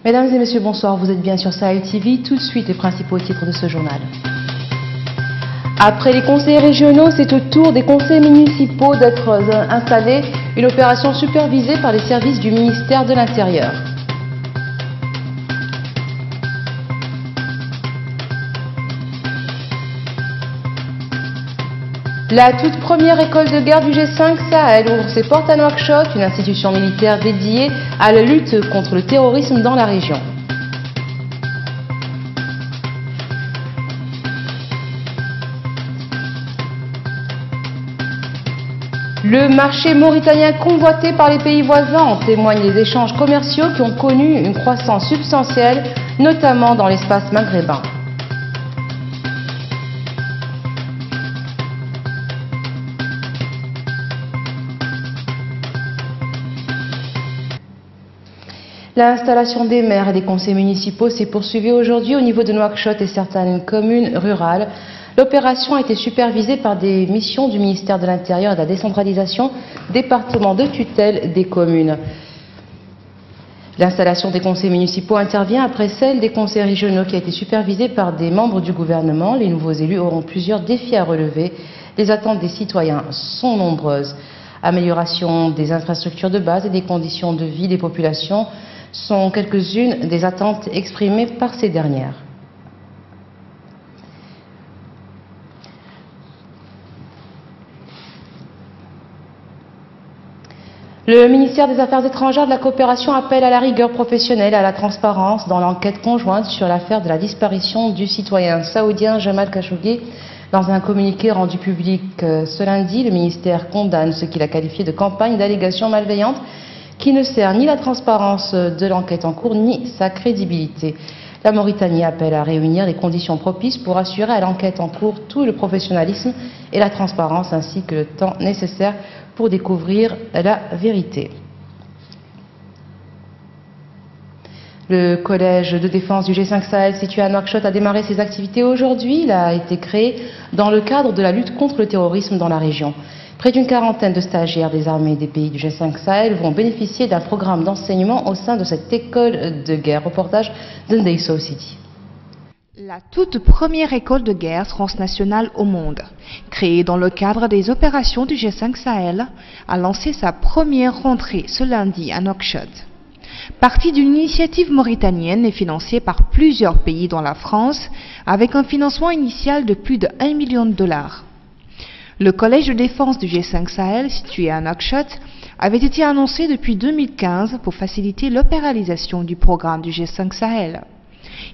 Mesdames et messieurs, bonsoir. Vous êtes bien sur Sahel TV. Tout de suite, les principaux titres de ce journal. Après les conseils régionaux, c'est au tour des conseils municipaux d'être installés. Une opération supervisée par les services du ministère de l'Intérieur. La toute première école de guerre du G5 Sahel ouvre ses portes à Nouakchott, une institution militaire dédiée à la lutte contre le terrorisme dans la région. Le marché mauritanien convoité par les pays voisins en témoignent les échanges commerciaux qui ont connu une croissance substantielle, notamment dans l'espace maghrébin. L'installation des maires et des conseils municipaux s'est poursuivie aujourd'hui au niveau de Nouakchott et certaines communes rurales. L'opération a été supervisée par des missions du ministère de l'Intérieur et de la décentralisation, département de tutelle des communes. L'installation des conseils municipaux intervient après celle des conseils régionaux qui a été supervisée par des membres du gouvernement. Les nouveaux élus auront plusieurs défis à relever. Les attentes des citoyens sont nombreuses. Amélioration des infrastructures de base et des conditions de vie des populations sont quelques-unes des attentes exprimées par ces dernières. Le ministère des Affaires étrangères et de la coopération appelle à la rigueur professionnelle et à la transparence dans l'enquête conjointe sur l'affaire de la disparition du citoyen saoudien Jamal Khashoggi. Dans un communiqué rendu public ce lundi, le ministère condamne ce qu'il a qualifié de campagne d'allégations malveillantes qui ne sert ni la transparence de l'enquête en cours ni sa crédibilité. La Mauritanie appelle à réunir les conditions propices pour assurer à l'enquête en cours tout le professionnalisme et la transparence ainsi que le temps nécessaire pour découvrir la vérité. Le collège de défense du G5 Sahel situé à Nouakchott a démarré ses activités aujourd'hui. Il a été créé dans le cadre de la lutte contre le terrorisme dans la région. Près d'une quarantaine de stagiaires des armées des pays du G5 Sahel vont bénéficier d'un programme d'enseignement au sein de cette école de guerre. Reportage de Ndeiso City. La toute première école de guerre transnationale au monde, créée dans le cadre des opérations du G5 Sahel, a lancé sa première rentrée ce lundi à Nouakchott. Partie d'une initiative mauritanienne et financée par plusieurs pays dont la France, avec un financement initial de plus de 1 million de dollars. Le collège de défense du G5 Sahel, situé à Nouakchott, avait été annoncé depuis 2015 pour faciliter l'opéralisation du programme du G5 Sahel.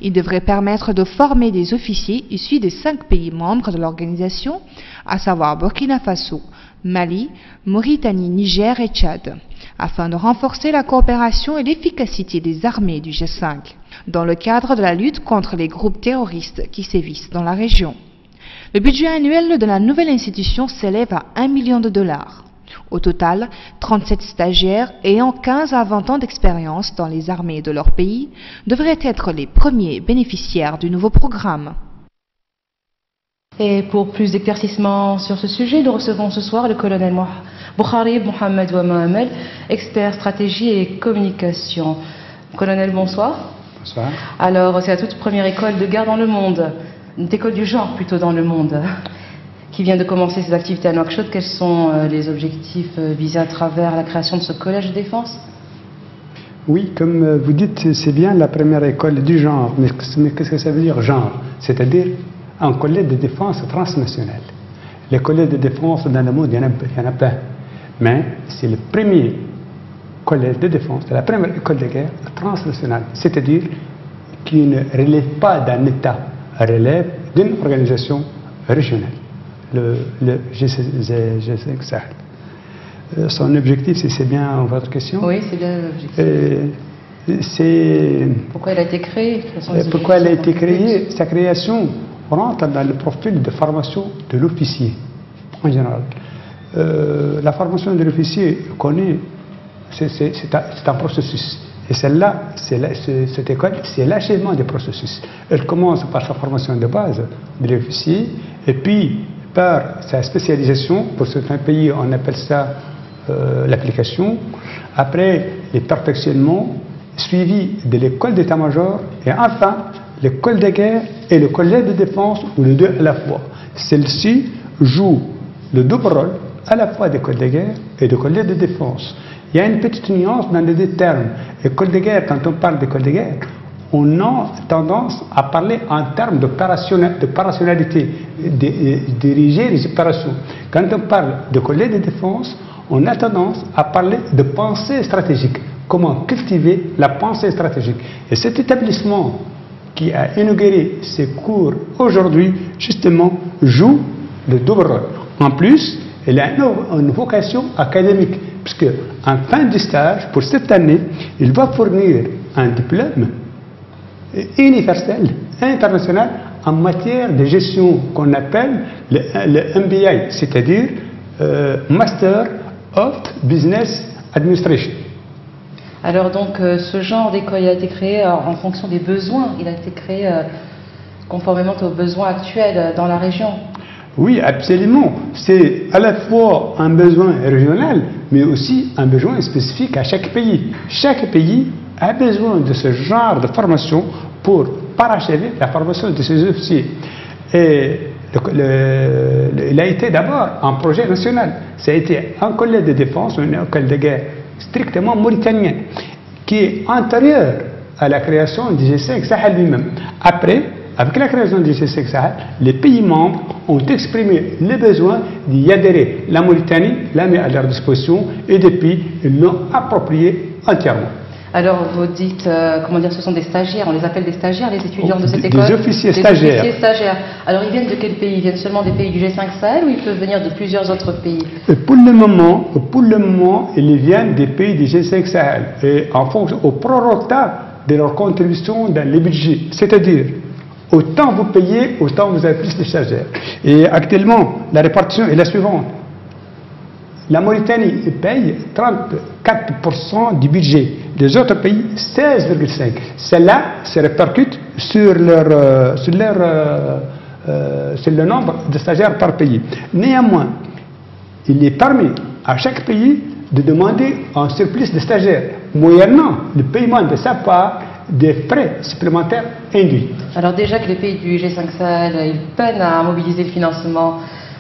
Il devrait permettre de former des officiers issus des 5 pays membres de l'organisation, à savoir Burkina Faso, Mali, Mauritanie, Niger et Tchad, afin de renforcer la coopération et l'efficacité des armées du G5, dans le cadre de la lutte contre les groupes terroristes qui sévissent dans la région. Le budget annuel de la nouvelle institution s'élève à 1 million de dollars. Au total, 37 stagiaires ayant 15 à 20 ans d'expérience dans les armées de leur pays devraient être les premiers bénéficiaires du nouveau programme. Et pour plus d'éclaircissements sur ce sujet, nous recevons ce soir le colonel Boukhari Mohamed Ouamamel, expert stratégie et communication. Colonel, bonsoir. Bonsoir. Alors, c'est la toute première école de guerre dans le monde, une école du genre plutôt dans le monde, qui vient de commencer ses activités à Nouakchott. Quels sont les objectifs visés à travers la création de ce collège de défense? Oui, comme vous dites, c'est bien la première école du genre. Mais qu'est-ce que ça veut dire, genre? C'est-à-dire un collège de défense transnational. Les collèges de défense dans le monde, il y en a plein. Mais c'est le premier collège de défense, la première école de guerre transnationale. C'est-à-dire qui ne relève pas d'un État, relève d'une organisation régionale. Le G5 Sahel. Son objectif, c'est bien votre question? Oui, c'est bien l'objectif. Pourquoi elle a été créée? Pourquoi elle a été créée? Sa création rentre dans le profil de formation de l'officier, en général. La formation de l'officier, connaît, c'est un processus. Et celle-là, cette école, c'est l'achèvement du processus. Elle commence par sa formation de base de l'officier, et puis par sa spécialisation. Pour certains pays, on appelle ça l'application. Après, les perfectionnements suivi de l'école d'état-major et enfin l'école de guerre et le collège de défense, ou les deux à la fois. Celle-ci joue le double rôle à la fois d'école de guerre et de collège de défense. Il y a une petite nuance dans les deux termes. École de guerre, quand on parle d'école de guerre, on a tendance à parler en termes de personnalité, diriger les opérations. Quand on parle de collège de défense, on a tendance à parler de pensée stratégique. Comment cultiver la pensée stratégique. Et cet établissement qui a inauguré ses cours aujourd'hui, justement, joue le double rôle. En plus, il a une vocation académique, puisque en fin de stage, pour cette année, il va fournir un diplôme universel, international, en matière de gestion qu'on appelle le MBA, c'est-à-dire Master of Business Administration. Alors donc ce genre d'école a été créé en fonction des besoins, il a été créé conformément aux besoins actuels dans la région. Oui, absolument. C'est à la fois un besoin régional, mais aussi un besoin spécifique à chaque pays. Chaque pays a besoin de ce genre de formation pour parachever la formation de ses officiers. Et il a été d'abord un projet national. Ça a été un collège de défense, une école de guerre strictement mauritanienne, qui est antérieure à la création du G5 Sahel lui-même. Après, avec la création du G5 Sahel, les pays membres ont exprimé le besoin d'y adhérer. La Mauritanie l'a mis à leur disposition et depuis, ils l'ont approprié entièrement. Alors vous dites, comment dire, ce sont des stagiaires, on les appelle des stagiaires, les étudiants de cette école? Des officiers stagiaires. Des officiers stagiaires. Alors ils viennent de quel pays? Ils viennent seulement des pays du G5 Sahel ou ils peuvent venir de plusieurs autres pays? Pour le moment, ils viennent des pays du G5 Sahel et en fonction au prorata de leur contribution dans les budgets. C'est-à-dire, autant vous payez, autant vous avez plus de stagiaires. Et actuellement, la répartition est la suivante. La Mauritanie paye 34% du budget. Les autres pays, 16,5%. Cela se répercute sur le nombre de stagiaires par pays. Néanmoins, il est permis à chaque pays de demander un surplus de stagiaires, moyennant le paiement de sa part des frais supplémentaires induits. Alors déjà que les pays du G5 Sahel, ils peinent à mobiliser le financement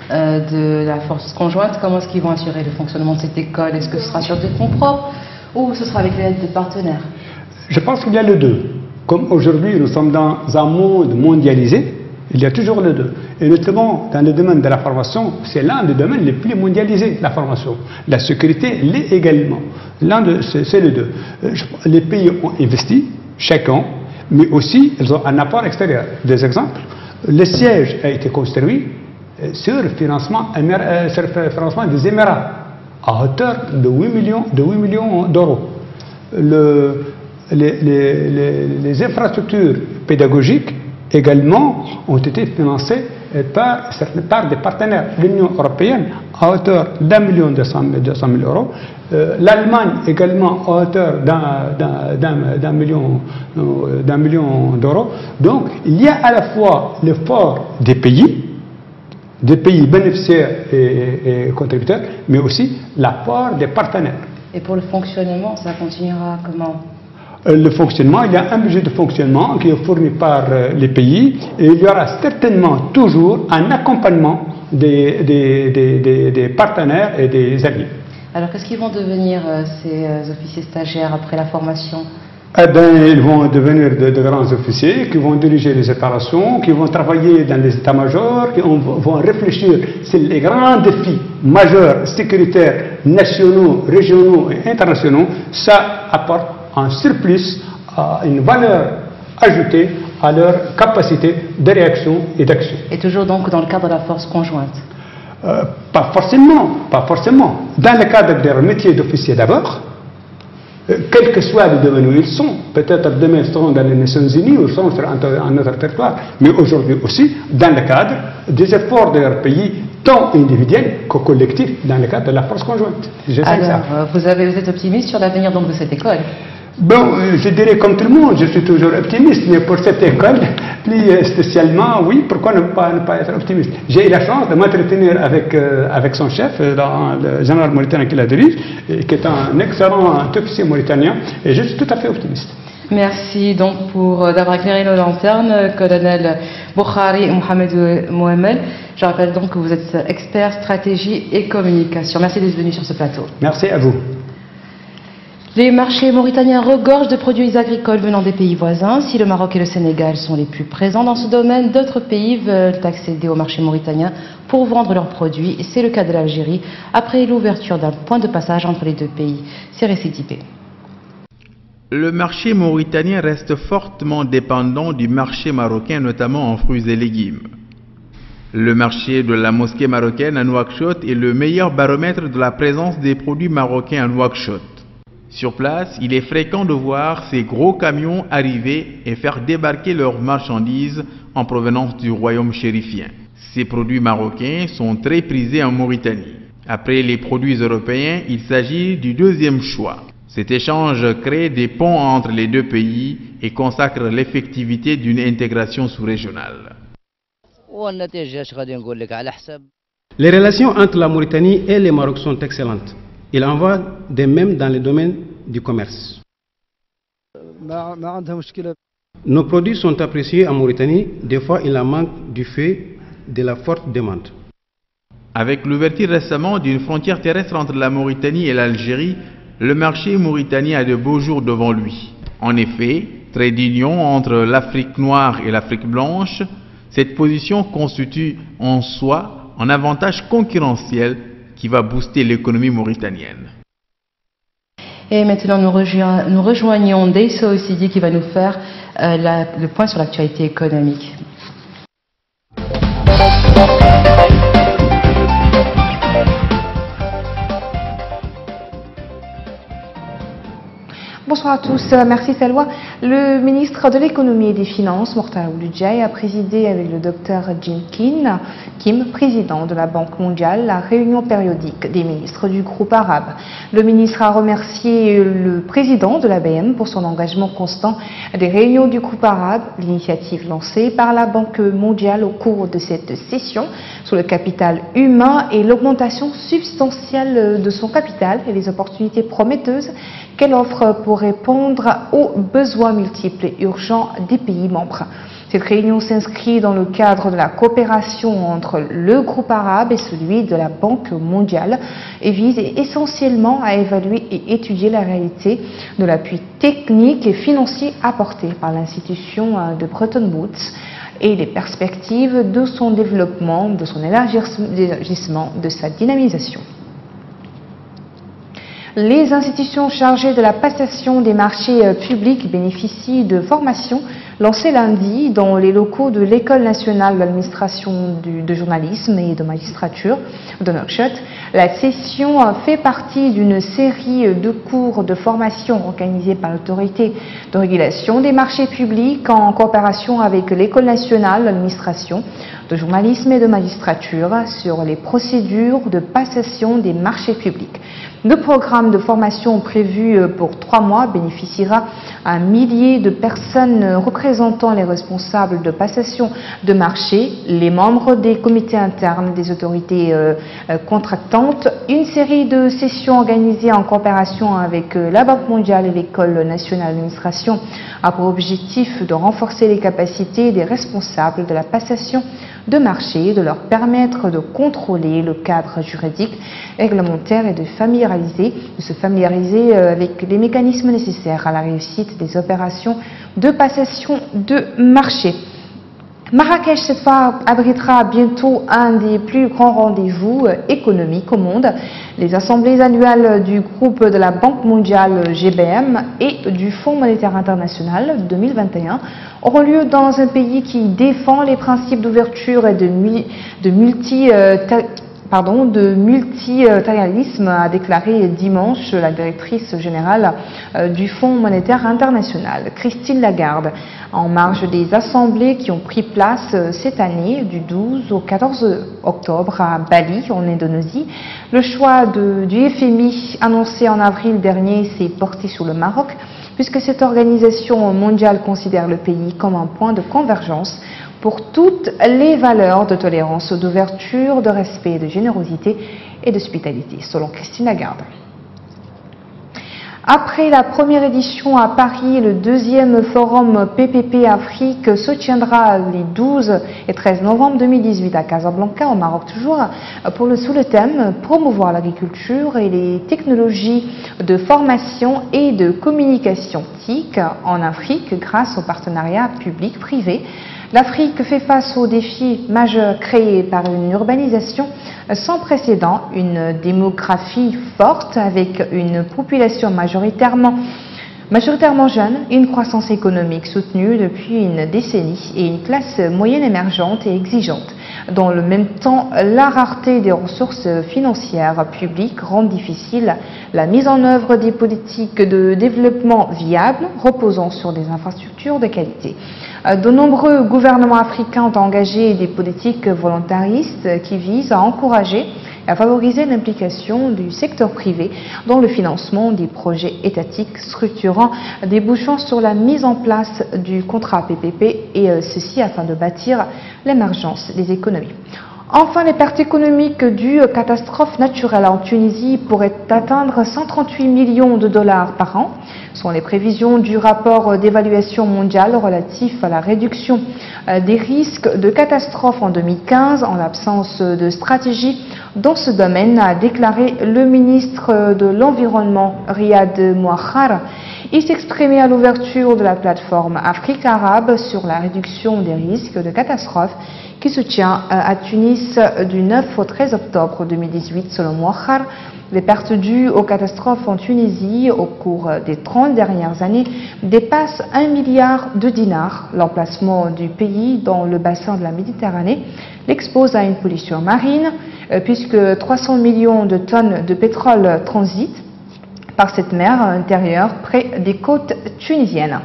de la force conjointe, comment est-ce qu'ils vont assurer le fonctionnement de cette école? Est-ce que ce sera sur des fonds propres ou ce sera avec l'aide de partenaires? Je pense qu'il y a les deux. Comme aujourd'hui nous sommes dans un monde mondialisé, il y a toujours les deux. Et notamment dans le domaine de la formation, c'est l'un des domaines les plus mondialisés, la formation. La sécurité l'est également. C'est les deux. Les pays ont investi, chacun, mais aussi ils ont un apport extérieur. Des exemples, le siège a été construit sur le financement des Émirats à hauteur de 8 millions d'euros. Les infrastructures pédagogiques également ont été financées par des partenaires. L'Union européenne à hauteur d'1 200 000 euros, l'Allemagne également à hauteur d'un million d'euros. Donc il y a à la fois l'effort des pays bénéficiaires et contributeurs, mais aussi l'apport des partenaires. Et pour le fonctionnement, ça continuera comment? Le fonctionnement, il y a un budget de fonctionnement qui est fourni par les pays et il y aura certainement toujours un accompagnement des partenaires et des alliés. Alors qu'est-ce qu'ils vont devenir ces officiers stagiaires après la formation? Eh bien, ils vont devenir de grands officiers qui vont diriger les opérations, qui vont travailler dans les états-majors, qui vont réfléchir sur les grands défis majeurs sécuritaires nationaux, régionaux et internationaux. Ça apporte un surplus, une valeur ajoutée à leur capacité de réaction et d'action. Et toujours donc dans le cadre de la force conjointe? Pas forcément. Dans le cadre de leur métier d'officier d'abord, quel que soit le domaine où ils sont, peut-être demain ils seront dans les Nations Unies ou ils sont sur un autre territoire, mais aujourd'hui aussi dans le cadre des efforts de leur pays, tant individuels que collectifs, dans le cadre de la force conjointe. Alors, vous êtes optimiste sur l'avenir donc de cette école? Bon, je dirais comme tout le monde, je suis toujours optimiste, mais pour cette école, plus spécialement, oui, pourquoi ne pas être optimiste? J'ai eu la chance de m'entretenir avec son chef, le général mauritanien qui la dirige, qui est un excellent officier mauritanien, et je suis tout à fait optimiste. Merci donc d'avoir éclairé nos lanternes, colonel Boukhari Mohamed Mohamed. Je rappelle donc que vous êtes expert stratégie et communication. Merci d'être venu sur ce plateau. Merci à vous. Les marchés mauritaniens regorgent de produits agricoles venant des pays voisins. Si le Maroc et le Sénégal sont les plus présents dans ce domaine, d'autres pays veulent accéder au marché mauritanien pour vendre leurs produits. C'est le cas de l'Algérie, après l'ouverture d'un point de passage entre les deux pays. C'est récipité. Le marché mauritanien reste fortement dépendant du marché marocain, notamment en fruits et légumes. Le marché de la mosquée marocaine à Nouakchott est le meilleur baromètre de la présence des produits marocains à Nouakchott. Sur place, il est fréquent de voir ces gros camions arriver et faire débarquer leurs marchandises en provenance du royaume chérifien. Ces produits marocains sont très prisés en Mauritanie. Après les produits européens, il s'agit du deuxième choix. Cet échange crée des ponts entre les deux pays et consacre l'effectivité d'une intégration sous-régionale. Les relations entre la Mauritanie et le Maroc sont excellentes. Il en va de même dans le domaine du commerce. Nos produits sont appréciés en Mauritanie, des fois il en manque du fait de la forte demande. Avec l'ouverture récemment d'une frontière terrestre entre la Mauritanie et l'Algérie, le marché mauritanien a de beaux jours devant lui. En effet, trait d'union entre l'Afrique noire et l'Afrique blanche, cette position constitue en soi un avantage concurrentiel qui va booster l'économie mauritanienne. Et maintenant, nous rejoignons Deyso Ossidi qui va nous faire le point sur l'actualité économique. Bonsoir à tous, merci Salwa. Le ministre de l'économie et des finances, Mortala Ouloudjaï, a présidé avec le docteur Jim Kim, président de la Banque mondiale, la réunion périodique des ministres du groupe arabe. Le ministre a remercié le président de l'ABM pour son engagement constant des réunions du groupe arabe, l'initiative lancée par la Banque mondiale au cours de cette session sur le capital humain et l'augmentation substantielle de son capital et les opportunités prometteuses qu'elle offre pour répondre aux besoins multiples et urgents des pays membres. Cette réunion s'inscrit dans le cadre de la coopération entre le groupe arabe et celui de la Banque mondiale et vise essentiellement à évaluer et étudier la réalité de l'appui technique et financier apporté par l'institution de Bretton Woods et les perspectives de son développement, de son élargissement, de sa dynamisation. Les institutions chargées de la passation des marchés publics bénéficient de formations lancées lundi dans les locaux de l'École nationale d'administration de journalisme et de magistrature de Nouakchott. La session fait partie d'une série de cours de formation organisés par l'autorité de régulation des marchés publics en coopération avec l'École nationale d'administration de journalisme et de magistrature sur les procédures de passation des marchés publics. Le programme de formation prévu pour 3 mois bénéficiera à un millier de personnes représentant les responsables de passation de marché, les membres des comités internes des autorités contractantes. Une série de sessions organisées en coopération avec la Banque mondiale et l'École nationale d'administration a pour objectif de renforcer les capacités des responsables de la passation de marché, de leur permettre de contrôler le cadre juridique, réglementaire et de se familiariser avec les mécanismes nécessaires à la réussite des opérations de passation de marché. Marrakech, cette fois, abritera bientôt un des plus grands rendez-vous économiques au monde. Les assemblées annuelles du groupe de la Banque mondiale GBM et du Fonds monétaire international 2021 auront lieu dans un pays qui défend les principes d'ouverture et de multilatéralisme, a déclaré dimanche la directrice générale du Fonds monétaire international, Christine Lagarde, en marge des assemblées qui ont pris place cette année du 12 au 14 octobre à Bali, en Indonésie. Le choix du FMI annoncé en avril dernier s'est porté sur le Maroc, puisque cette organisation mondiale considère le pays comme un point de convergence pour toutes les valeurs de tolérance, d'ouverture, de respect, de générosité et d'hospitalité, selon Christine Lagarde. Après la première édition à Paris, le deuxième forum PPP Afrique se tiendra les 12 et 13 novembre 2018 à Casablanca, au Maroc toujours, sous le thème « Promouvoir l'agriculture et les technologies de formation et de communication TIC en Afrique grâce au partenariat public-privé ». L'Afrique fait face aux défis majeurs créés par une urbanisation sans précédent, une démographie forte avec une population majoritairement jeune, une croissance économique soutenue depuis une décennie et une classe moyenne émergente et exigeante. Dans le même temps, la rareté des ressources financières publiques rend difficile la mise en œuvre des politiques de développement viables reposant sur des infrastructures de qualité. De nombreux gouvernements africains ont engagé des politiques volontaristes qui visent à encourager et à favoriser l'implication du secteur privé dans le financement des projets étatiques structurants, débouchant sur la mise en place du contrat PPP et ceci afin de bâtir l'émergence des économies. Enfin, les pertes économiques dues aux catastrophes naturelles en Tunisie pourraient atteindre 138 millions de dollars par an, sont les prévisions du rapport d'évaluation mondiale relatif à la réduction des risques de catastrophes en 2015 en l'absence de stratégie dans ce domaine, a déclaré le ministre de l'Environnement Riyad Mouakhar. Il s'exprimait à l'ouverture de la plateforme Afrique arabe sur la réduction des risques de catastrophes qui se tient à Tunis du 9 au 13 octobre 2018. Selon Mouakhar, les pertes dues aux catastrophes en Tunisie au cours des 30 dernières années dépassent 1 milliard de dinars. L'emplacement du pays dans le bassin de la Méditerranée l'expose à une pollution marine puisque 300 millions de tonnes de pétrole transitent par cette mer intérieure près des côtes tunisiennes.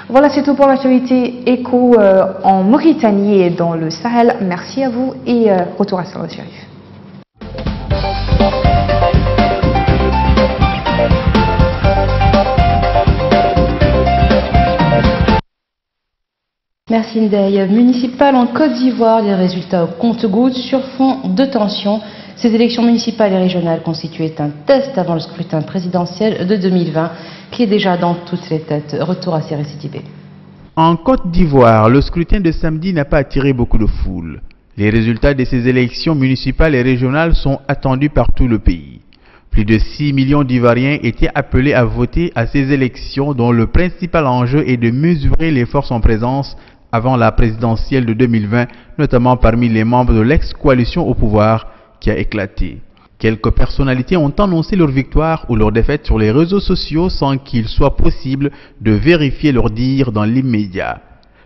Voilà, c'est tout pour l'actualité éco en Mauritanie et dans le Sahel. Merci à vous et retour à Salwa Sharif. Merci Ndeye. Municipales en Côte d'Ivoire, les résultats au compte-gouttes sur fond de tension. Ces élections municipales et régionales constituaient un test avant le scrutin présidentiel de 2020 qui est déjà dans toutes les têtes. Retour à Cyril Sidibé. En Côte d'Ivoire, le scrutin de samedi n'a pas attiré beaucoup de foule. Les résultats de ces élections municipales et régionales sont attendus par tout le pays. Plus de 6 millions d'Ivoiriens étaient appelés à voter à ces élections dont le principal enjeu est de mesurer les forces en présence avant la présidentielle de 2020, notamment parmi les membres de l'ex-coalition au pouvoir qui a éclaté. Quelques personnalités ont annoncé leur victoire ou leur défaite sur les réseaux sociaux sans qu'il soit possible de vérifier leur dire dans l'immédiat.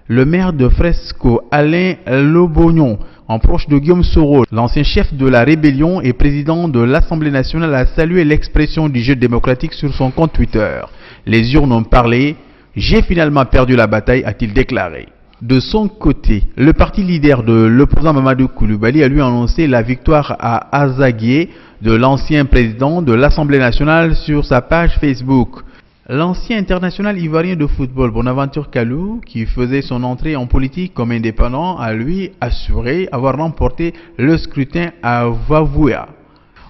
Le maire de Fresco, Alain Lobognon, en proche de Guillaume Soro, l'ancien chef de la rébellion et président de l'Assemblée nationale, a salué l'expression du jeu démocratique sur son compte Twitter. Les urnes ont parlé, j'ai finalement perdu la bataille, a-t-il déclaré. De son côté, le parti leader de l'opposant Mamadou Koulibaly a lui annoncé la victoire à Azaguié de l'ancien président de l'Assemblée nationale sur sa page Facebook. L'ancien international ivoirien de football Bonaventure Kalou, qui faisait son entrée en politique comme indépendant, a lui assuré avoir remporté le scrutin à Vavouia.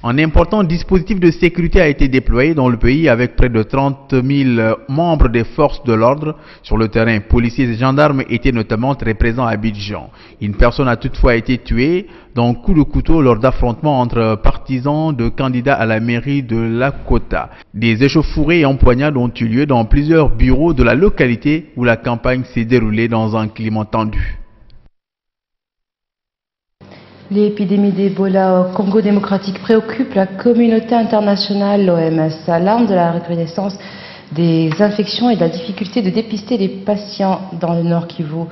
Un important dispositif de sécurité a été déployé dans le pays avec près de 30 000 membres des forces de l'ordre sur le terrain. Policiers et gendarmes étaient notamment très présents à Abidjan. Une personne a toutefois été tuée d'un coup de couteau lors d'affrontements entre partisans de candidats à la mairie de Lakota. Des échauffourées et empoignades ont eu lieu dans plusieurs bureaux de la localité où la campagne s'est déroulée dans un climat tendu. L'épidémie d'Ebola au Congo démocratique préoccupe la communauté internationale. L'OMS s'alarme de la recrudescence des infections et de la difficulté de dépister les patients dans le Nord Kivu.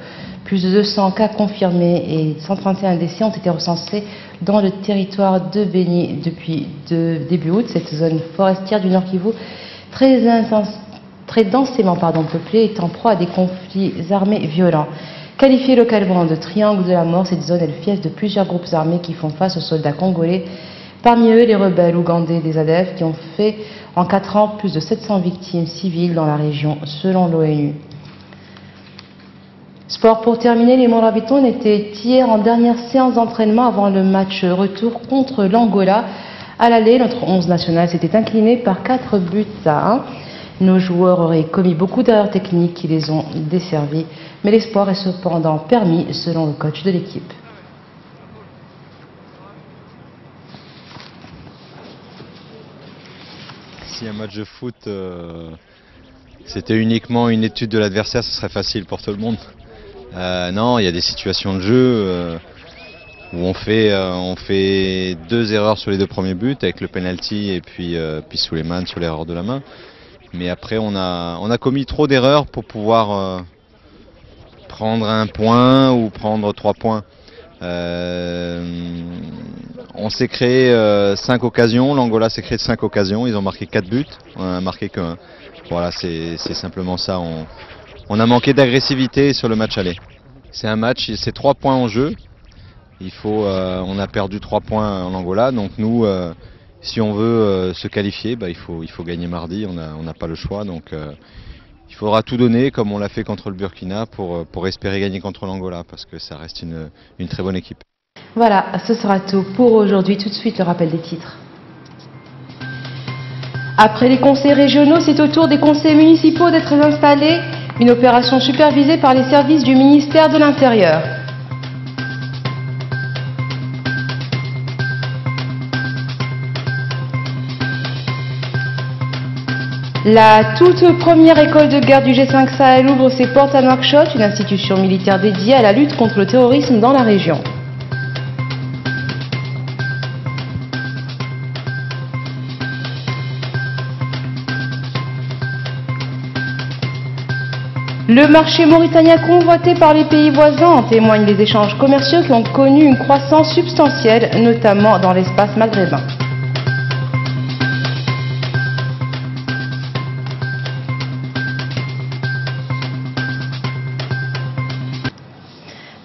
Plus de 200 cas confirmés et 131 décès ont été recensés dans le territoire de Beni depuis début août. Cette zone forestière du Nord Kivu, très densément peuplée, est en proie à des conflits armés violents. Qualifiée localement de triangle de la mort, cette zone est le fief de plusieurs groupes armés qui font face aux soldats congolais Parmi eux, les rebelles ougandais des ADF qui ont fait en 4 ans plus de 700 victimes civiles dans la région, selon l'ONU. Sport pour terminer, les Morabitons étaient hier en dernière séance d'entraînement avant le match retour contre l'Angola. À l'aller, notre 11 national s'était incliné par 4 buts à 1. Nos joueurs auraient commis beaucoup d'erreurs techniques qui les ont desservis, mais l'espoir est cependant permis selon le coach de l'équipe. Si un match de foot, c'était uniquement une étude de l'adversaire, ce serait facile pour tout le monde. Non, il y a des situations de jeu où on fait 2 erreurs sur les 2 premiers buts avec le penalty et puis Souleymane sur l'erreur de la main. Mais après, on a commis trop d'erreurs pour pouvoir prendre 1 point ou prendre 3 points. On s'est créé 5 occasions, l'Angola s'est créé 5 occasions, ils ont marqué 4 buts, on n'a marqué que 1. Voilà, c'est simplement ça. On a manqué d'agressivité sur le match aller. C'est un match, c'est 3 points en jeu. On a perdu 3 points en Angola, donc nous, si on veut se qualifier, il faut gagner mardi, on n'a pas le choix. Donc il faudra tout donner comme on l'a fait contre le Burkina pour espérer gagner contre l'Angola, parce que ça reste une très bonne équipe. Voilà, ce sera tout pour aujourd'hui. Tout de suite, le rappel des titres. Après les conseils régionaux, c'est au tour des conseils municipaux d'être installés. Une opération supervisée par les services du ministère de l'Intérieur. La toute première école de guerre du G5 Sahel ouvre ses portes à Nouakchott, une institution militaire dédiée à la lutte contre le terrorisme dans la région. Le marché mauritanien convoité par les pays voisins en témoignent les échanges commerciaux qui ont connu une croissance substantielle, notamment dans l'espace maghrébin.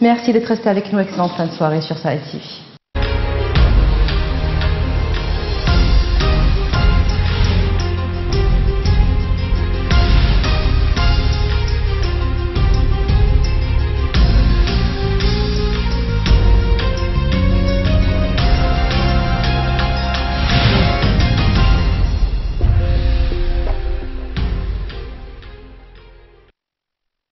Merci d'être resté avec nous. Excellente fin de soirée sur Sahel TV.